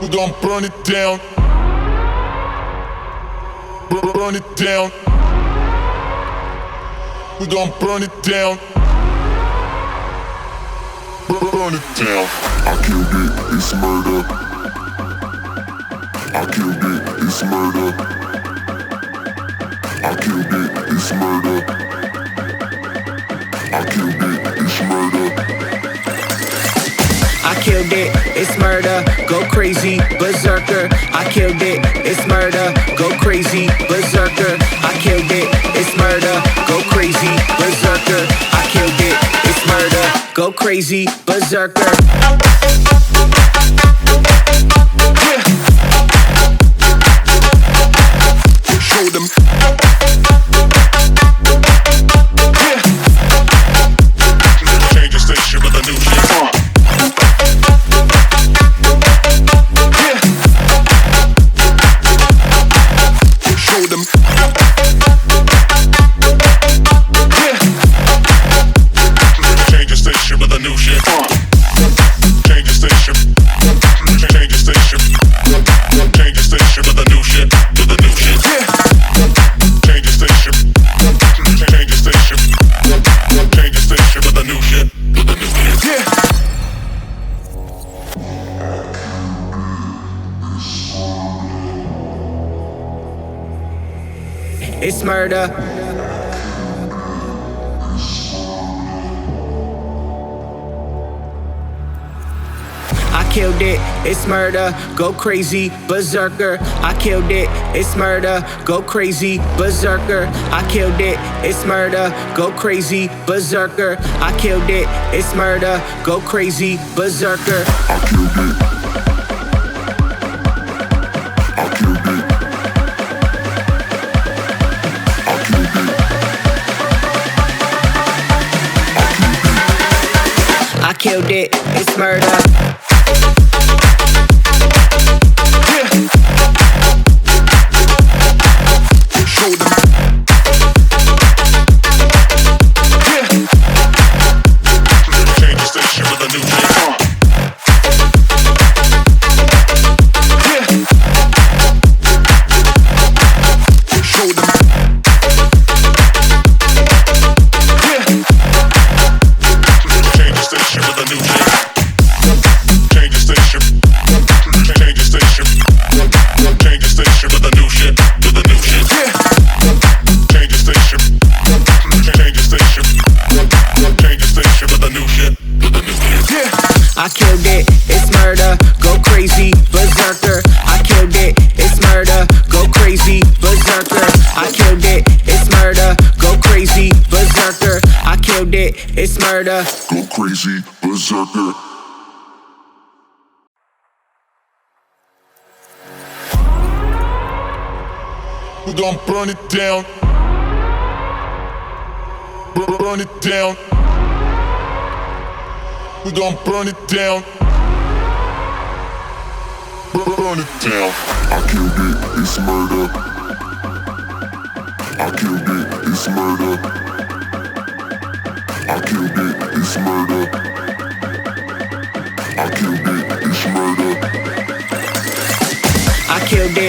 We gon' burn it down. Burn it down. We gon' burn it down. Burn it down. I killed it, it's murder. I killed it, it's murder. I killed it, it's murder. I killed it, it's murder. I killed it, it's murder, go crazy, berserker. I killed it, it's murder, go crazy, berserker. I killed it, it's murder, go crazy, berserker. I killed it, it's murder, go crazy, berserker. Show them. Change the station with a new shit. Show them. Change the station with a new shit. Change the station. Change the station. Change the station with a new shit. With a new shit. Change the station. Change the station. Change the station with a new shit. With a new shit. Yeah. It's murder. I killed it, it's murder, go crazy, berserker. I killed it, it's murder, go crazy, berserker. I killed it, it's murder, go crazy, berserker. I killed it, it's murder, go crazy, berserker. I killed it. I killed it. I killed it, it's murder. Show them. Change the station with a new shit. Show them. Change the station with a new shit. Change the station. Change the station. Change the station with a new shit. With a new shit. Change the station. Change the station. Change the station with a new shit. With a new shit. I killed it, it's murder, go crazy, berserker. I killed it, it's murder, go crazy, berserker. I killed it, it's murder, go crazy, berserker. I killed it, it's murder. Go crazy, berserker. We gon' burn it down. Burn it down. We gon' burn it down. Burn it down. I killed it, it's murder. I killed it, it's murder. I killed it, it's murder. I killed it, it's murder. I killed it,